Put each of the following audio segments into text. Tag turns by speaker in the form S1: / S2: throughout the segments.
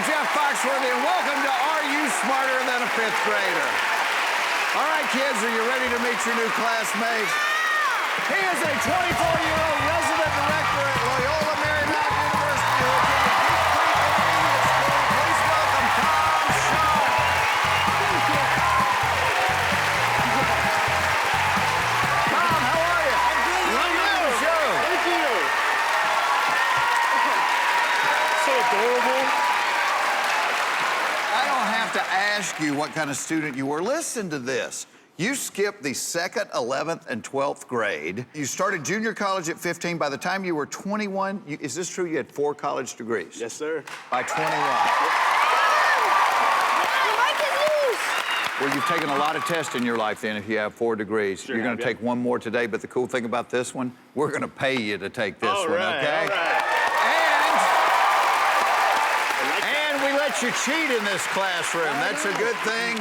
S1: Jeff Foxworthy, and welcome to Are You Smarter Than a Fifth Grader? All right, kids, are you ready to meet your new classmate? He is a 24-year-old resident director at Loyola Marymount University who attended Peach Creek Intermediate School. Please welcome Tom Shaw. Tom, how are you?
S2: I'm good.
S1: Welcome to the show.
S2: Thank you. So adorable.
S1: I don't have to ask you what kind of student you were. Listen to this. You skipped the 2nd, 11th, and 12th grade. You started junior college at 15. By the time you were 21, is this true? You had 4 college degrees?
S2: Yes, sir.
S1: By 21. Well, you've taken a lot of tests in your life then if you have 4 degrees.
S2: Sure
S1: You're going to take one more today, but the cool thing about this one, we're going to pay you to take this one, okay?
S2: All right.
S1: And we let you cheat in this classroom. That's a good thing.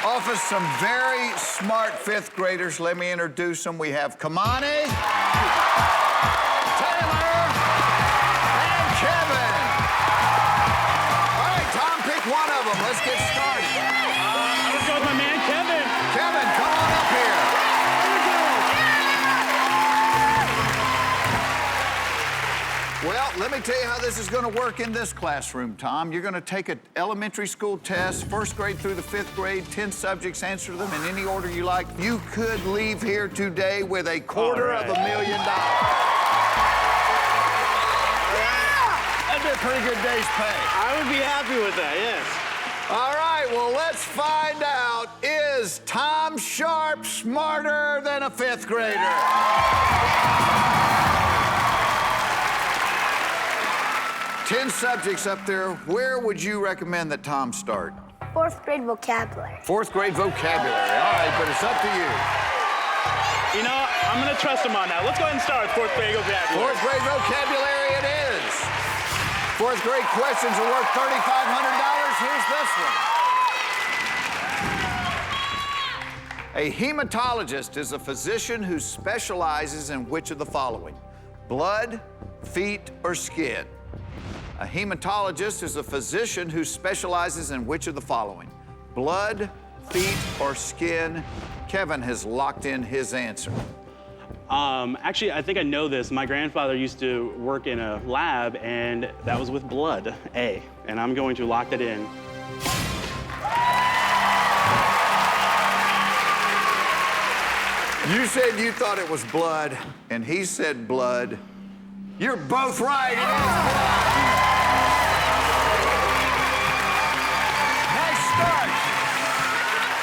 S1: Off of some very smart 5th graders, let me introduce them. We have Kamani, Taylor, and Kevin. All right, Tom, pick one of them. Let's get started.
S2: I'm gonna go with my man, Kevin.
S1: Kevin, come on up here. Well, let me tell you how this is going to work in this classroom, Tom. You're going to take an elementary school test, 1st grade through the 5th grade, 10 subjects, answer them in any order you like. You could leave here today with $250,000. That'd be a pretty good day's pay.
S2: I would be happy with that, yes.
S1: All right, well, let's find out. Is Tom Sharp smarter than a 5th grader? 10 subjects up there. Where would you recommend that Tom start?
S3: 4th grade vocabulary.
S1: 4th grade vocabulary. All right, but it's up to you.
S2: You know, I'm gonna trust him on that. Let's go ahead and start with 4th grade vocabulary.
S1: 4th grade vocabulary it is. 4th grade questions are worth $3,500. Here's this one. A hematologist is a physician who specializes in which of the following? Blood, feet, or skin? A hematologist is a physician who specializes in which of the following? Blood, feet, or skin? Kevin has locked in his answer.
S2: Actually, I think I know this. My grandfather used to work in a lab, and that was with blood, A. And I'm going to lock that in.
S1: You said you thought it was blood, and he said blood. You're both right. It is blood. Nice start.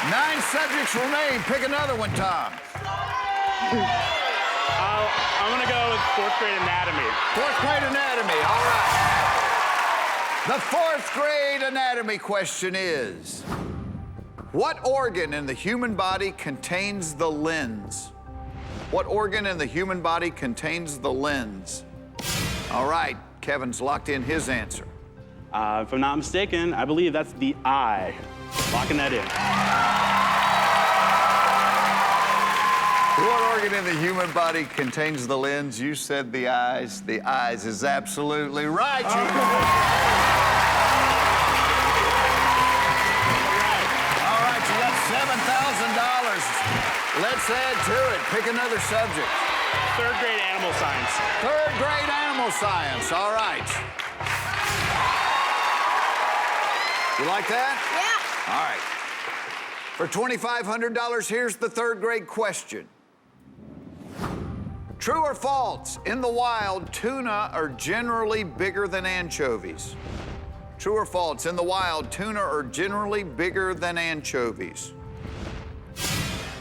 S1: 9 subjects remain. Pick another one, Tom.
S2: I'm gonna go with 4th grade anatomy.
S1: 4th grade anatomy, all right. The 4th grade anatomy question is, what organ in the human body contains the lens? What organ in the human body contains the lens? All right, Kevin's locked in his answer.
S2: If I'm not mistaken, I believe that's the eye. Locking that in.
S1: What organ in the human body contains the lens? You said the eyes. The eyes is absolutely right. All right, you got $7,000. Let's add to it. Pick another subject.
S2: 3rd grade animal science.
S1: 3rd grade animal science. All right. You like that?
S3: Yeah.
S1: All right. For $2,500, here's the 3rd grade question. True or false? In the wild, tuna are generally bigger than anchovies. True or false? In the wild, tuna are generally bigger than anchovies.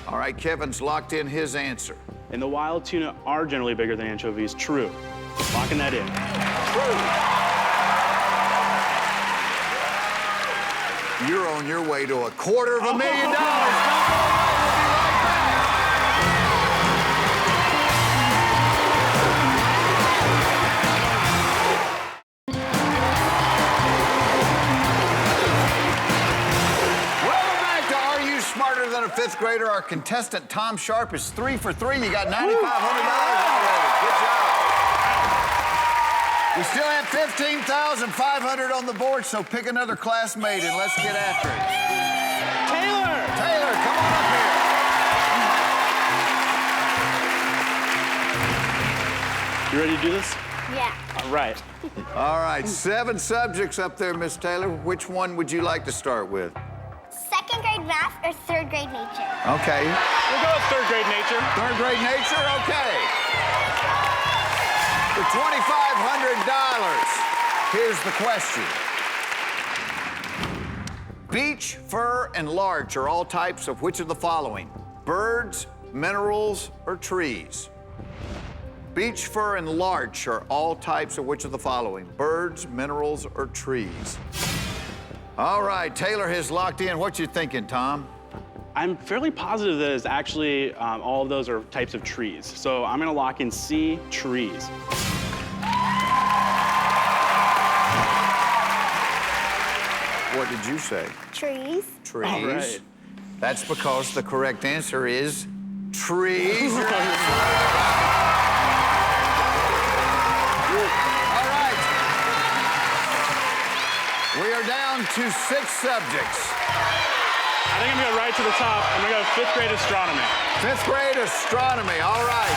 S1: All right, Kevin's locked in his answer.
S2: In the wild, tuna are generally bigger than anchovies. True. Locking that in.
S1: True. You're on your way to $250,000. Don't go away. We'll be right back. Welcome back to Are You Smarter Than a 5th Grader? Our contestant, Tom Sharp, is 3 for 3. You got $9,500 already. Good job. We still have 15,500 on the board, so pick another classmate and let's get after it.
S2: Taylor!
S1: Taylor, come on up here.
S2: You ready to do this?
S3: Yeah.
S2: All right.
S1: All right, 7 subjects up there, Miss Taylor. Which one would you like to start with?
S3: Second grade math or third grade nature?
S1: Okay.
S2: We'll go with third grade nature.
S1: Third grade nature, okay. For $2,500, here's the question. Beech, fir, and larch are all types of which of the following? Birds, minerals, or trees? Beech, fir, and larch are all types of which of the following? Birds, minerals, or trees? All right, Taylor has locked in. What you thinking, Tom?
S2: I'm fairly positive that it's actually all of those are types of trees. So I'm gonna lock in C, trees.
S1: What did you say?
S3: Trees.
S1: Trees.
S2: All right.
S1: That's because the correct answer is trees. All right. We are down to 6 subjects.
S2: I think I'm gonna go right to the top. I'm gonna go 5th grade astronomy.
S1: 5th grade astronomy, all right.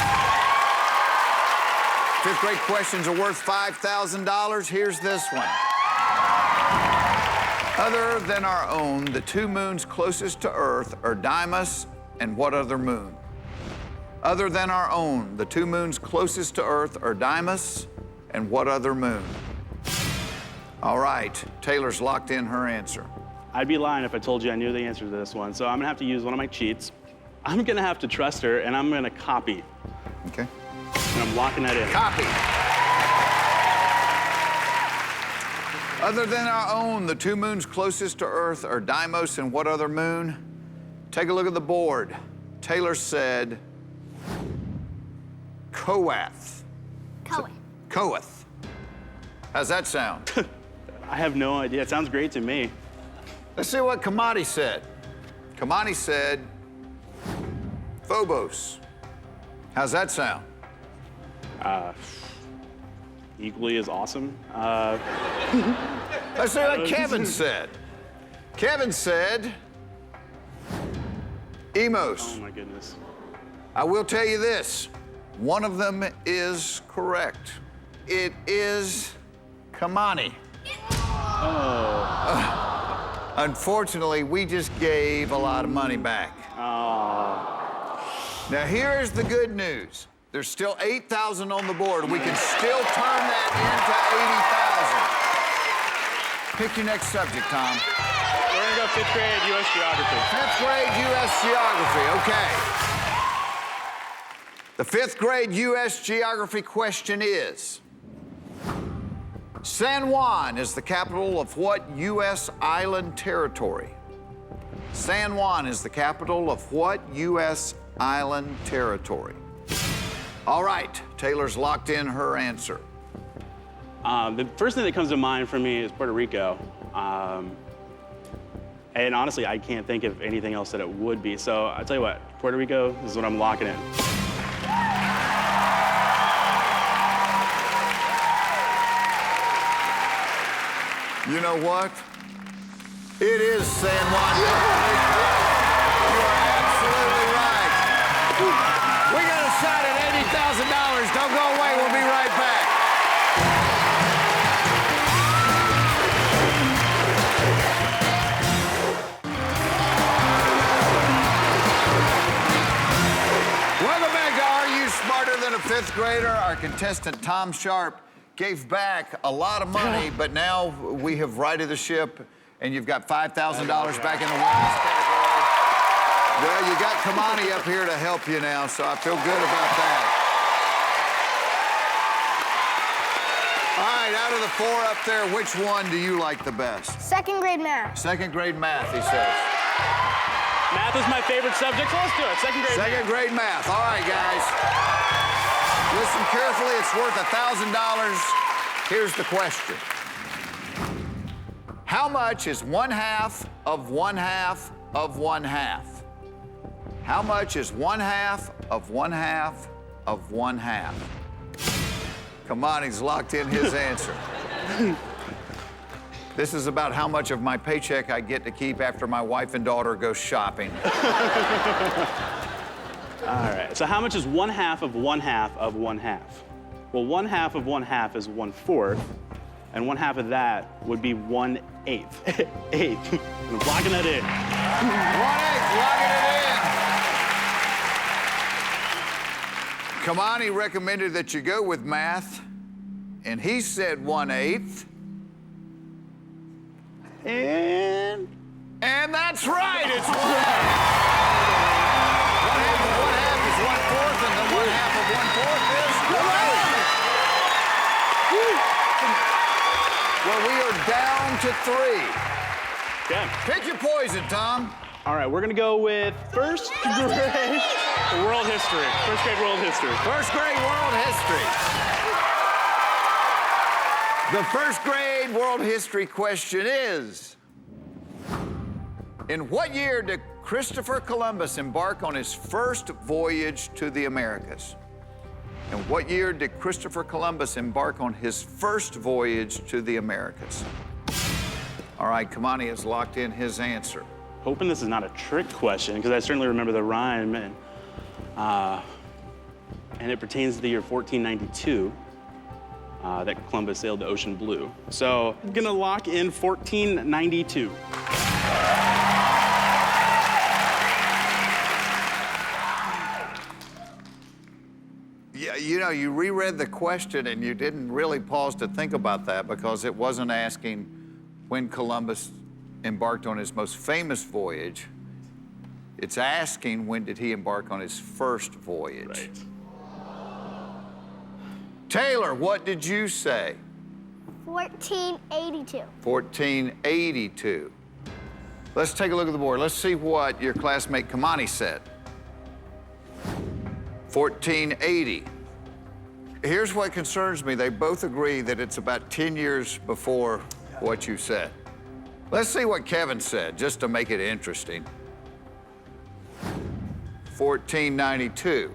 S1: 5th grade questions are worth $5,000. Here's this one. Other than our own, the 2 moons closest to Earth are Deimos and what other moon? Other than our own, the 2 moons closest to Earth are Deimos and what other moon? All right, Taylor's locked in her answer.
S2: I'd be lying if I told you I knew the answer to this one, so I'm gonna have to use one of my cheats. I'm gonna have to trust her, and I'm gonna copy.
S1: Okay.
S2: And I'm locking that in.
S1: Copy. Other than our own, the 2 moons closest to Earth are Deimos and what other moon? Take a look at the board. Taylor said Koath.
S3: Cohen.
S1: Koath. How's that sound?
S2: I have no idea. It sounds great to me.
S1: Let's see what Kamani said. Kamani said Phobos. How's that sound?
S2: Equally as awesome.
S1: Let's see what Kevin said. Kevin said Emos.
S2: Oh my goodness.
S1: I will tell you this. One of them is correct. It is Kamani. Unfortunately, we just gave a lot of money back. Now, here's the good news. There's still 8,000 on the board. We can still turn that into 80,000. Pick your next subject, Tom.
S2: We're gonna go 5th grade U.S. geography.
S1: 5th grade U.S. geography, okay. The 5th grade U.S. geography question is, San Juan is the capital of what U.S. island territory? San Juan is the capital of what U.S. island territory? All right, Taylor's locked in her answer.
S2: The first thing that comes to mind for me is Puerto Rico. And honestly, I can't think of anything else that it would be. So I'll tell you what, Puerto Rico is what I'm locking in.
S1: You know what? It is San Juan. You are absolutely right. We got a shot at $80,000. Don't go away. We'll be right back. Welcome back to Are You Smarter Than a 5th Grader? Our contestant, Tom Sharp, gave back a lot of money, but now we have righted the ship, and you've got $5,000 back in the women's category. Well, you got Kamani up here to help you now, so I feel good about that. All right, out of the 4 up there, which one do you like the best?
S3: Second grade math.
S1: 2nd grade math, he says.
S2: Math is my favorite subject, so let's do it. 2nd grade
S1: Second
S2: math.
S1: grade math. All right, guys. Listen carefully. It's worth $1,000. Here's the question. How much is 1/2 of 1/2 of 1/2? How much is 1/2 of 1/2 of 1/2? Kamani's locked in his answer. This is about how much of my paycheck I get to keep after my wife and daughter go shopping.
S2: All right, so how much is 1/2 of 1/2 of 1/2? Well, 1/2 of 1/2 is 1/4, and 1/2 of that would be 1/8. Eighth. I'm locking that in.
S1: 1/8, locking it in. Kamani recommended that you go with math, and he said 1/8.
S2: And
S1: that's right, it's 1/2. 1/2 of 1/2 is 1/4, and the 1/2 of 1/4 is 1/8. Well, we are down to 3.
S2: yeah.
S1: Pick your poison, Tom.
S2: All right, we're gonna go with first grade world history. First grade world history.
S1: First grade world history. The first grade world history question is, in what year did Christopher Columbus embark on his first voyage to the Americas? In what year did Christopher Columbus embark on his first voyage to the Americas? All right, Kamani has locked in his answer.
S2: Hoping this is not a trick question, because I certainly remember the rhyme, and it pertains to the year 1492 that Columbus sailed the ocean blue. So I'm gonna lock in 1492.
S1: Yeah, you know, you reread the question and you didn't really pause to think about that because it wasn't asking when Columbus embarked on his most famous voyage. It's asking when did he embark on his first voyage.
S2: Right.
S1: Taylor, what did you say?
S3: 1482.
S1: 1482. Let's take a look at the board. Let's see what your classmate Kamani said. 1480. Here's what concerns me. They both agree that it's about 10 years before what you said. Let's see what Kevin said, just to make it interesting. 1492.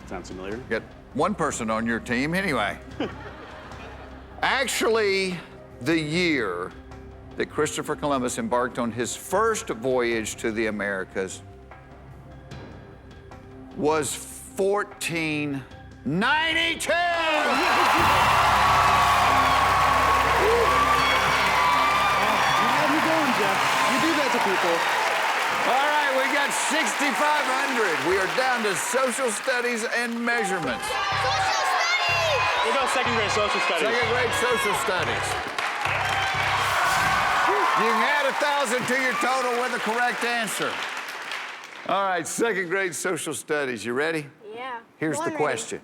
S2: Sounds familiar.
S1: Got one person on your team anyway. Actually, the year that Christopher Columbus embarked on his first voyage to the Americas was 1492.
S2: You do that to people.
S1: All right, we got 6,500. We are down to social studies and measurements.
S3: Social studies!
S2: We'll go second grade social studies.
S1: Second grade social studies. You can add 1,000 to your total with the correct answer. All right, second grade social studies. You ready?
S3: Yeah.
S1: Here's the
S3: Born
S1: question.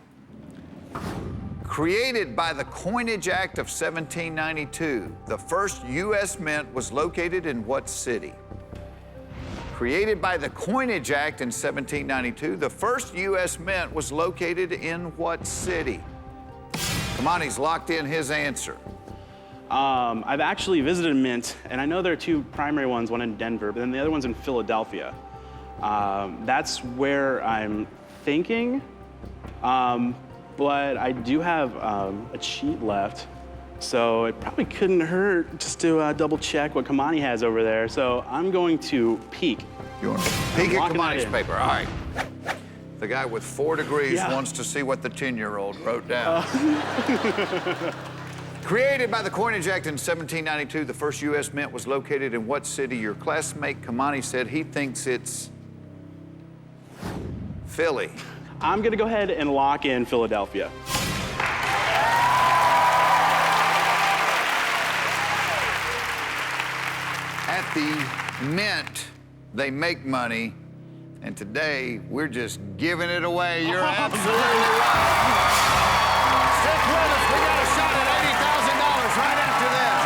S1: Created by the Coinage Act of 1792, the first U.S. mint was located in what city? Created by the Coinage Act in 1792, the first U.S. mint was located in what city? Kamani's locked in his answer.
S2: I've actually visited a mint, and I know there are two primary ones, one in Denver, but then the other one's in Philadelphia. That's where I'm thinking, but I do have a cheat left, so it probably couldn't hurt just to double check what Kamani has over there. So I'm going to peek.
S1: You want to peek at
S2: locking that
S1: Kamani's
S2: in.
S1: paper? All right. The guy with 4 degrees
S2: Yeah.
S1: wants to see what the 10-year-old wrote down. Created by the Coinage Act in 1792, the first U.S. mint was located in what city? Your classmate Kamani said he thinks it's Philly.
S2: I'm gonna go ahead and lock in Philadelphia.
S1: At the mint, they make money, and today we're just giving it away. You're absolutely right. Stick with us. We got a shot at $80,000 right after this.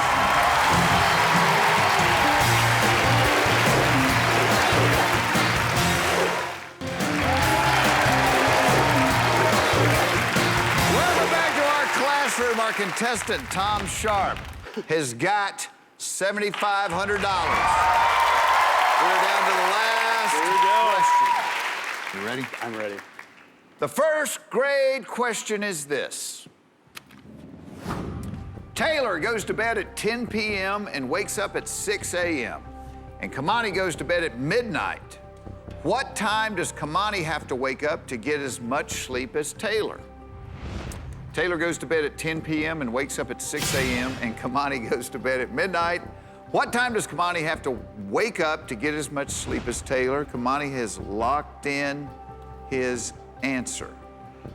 S1: Welcome back to our classroom. Our contestant, Tom Sharp, has got $7,500. We're down to the last
S2: Here we go.
S1: question. You ready?
S2: I'm ready.
S1: The first grade question is this. Taylor goes to bed at 10 p.m. and wakes up at 6 a.m. And Kamani goes to bed at midnight. What time does Kamani have to wake up to get as much sleep as Taylor? Taylor goes to bed at 10 p.m. and wakes up at 6 a.m. and Kamani goes to bed at midnight. What time does Kamani have to wake up to get as much sleep as Taylor? Kamani has locked in his answer.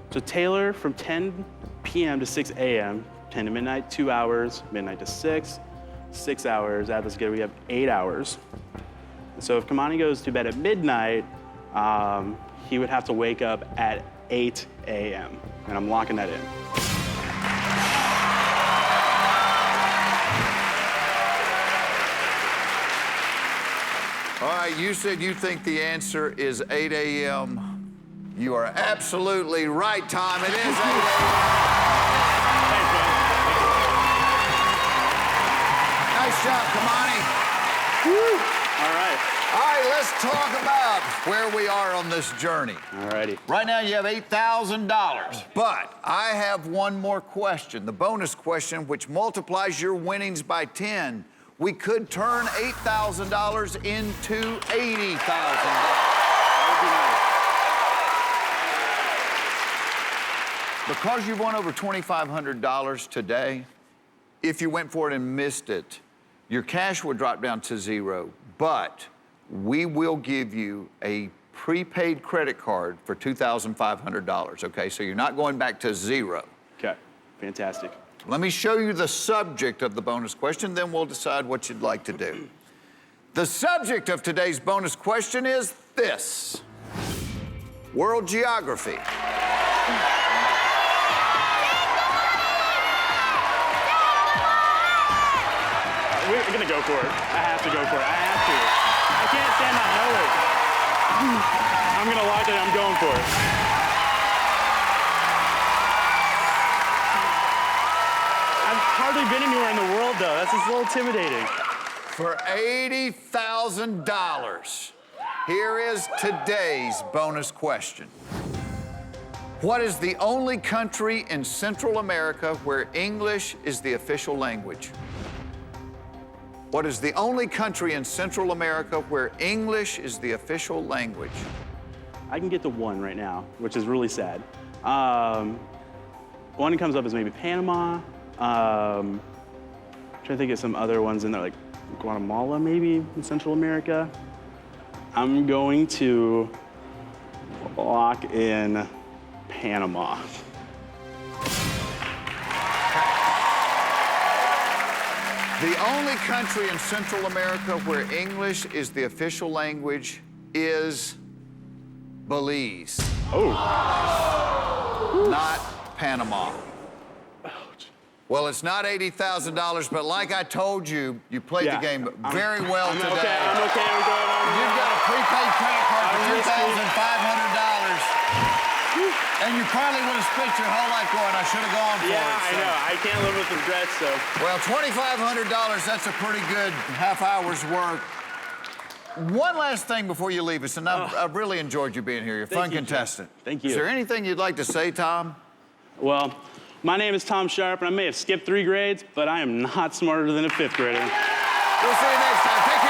S2: So Taylor from 10 p.m. to 6 a.m., 10 to midnight, 2 hours, midnight to 6, 6 hours. Add this together, we have 8 hours. So if Kamani goes to bed at midnight, he would have to wake up at 8 a.m. And I'm locking that in.
S1: All right, you said you think the answer is 8 a.m. You are absolutely right, Tom. It is 8 a.m.
S2: Thanks, man.
S1: Nice job, Kamani.
S2: Woo. All right.
S1: All right, let's talk about where we are on this journey.
S2: All righty.
S1: Right now, you have $8,000, but I have one more question, the bonus question, which multiplies your winnings by 10. We could turn $8,000 into $80,000. Because you've won over $2,500 today, if you went for it and missed it, your cash would drop down to zero, but we will give you a prepaid credit card for $2,500, okay? So you're not going back to zero.
S2: Okay, fantastic.
S1: Let me show you the subject of the bonus question, then we'll decide what you'd like to do. The subject of today's bonus question is this: world geography.
S2: We're gonna go for it. I have to go for it. I have to. I can't stand not knowing. I'm gonna lock it. I'm going for it. I've hardly been anywhere in the world, though. That's just a little intimidating.
S1: For $80,000, here is today's bonus question. What is the only country in Central America where English is the official language? What is the only country in Central America where English is the official language?
S2: I can get to one right now, which is really sad. One that comes up is maybe Panama. Trying to think of some other ones in there, like Guatemala, maybe, in Central America. I'm going to lock in Panama.
S1: The only country in Central America where English is the official language is Belize.
S2: Oh.
S1: Not Panama. Well, it's not $80,000, but like I told you, you played the game very well today.
S2: Okay, I'm okay. I'm going on.
S1: You've got a prepaid credit card for $2,500. And you probably would have spent your whole life going, I should have gone for it.
S2: Yeah, I know. I can't live with regrets, so.
S1: Well, $2,500, that's a pretty good half hour's work. One last thing before you leave us, and I've really enjoyed you being here. You're a fun contestant.
S2: Thank you.
S1: Is there anything you'd like to say, Tom?
S2: Well, my name is Tom Sharp, and I may have skipped 3 grades, but I am not smarter than a 5th grader.
S1: We'll see you next time. Take care.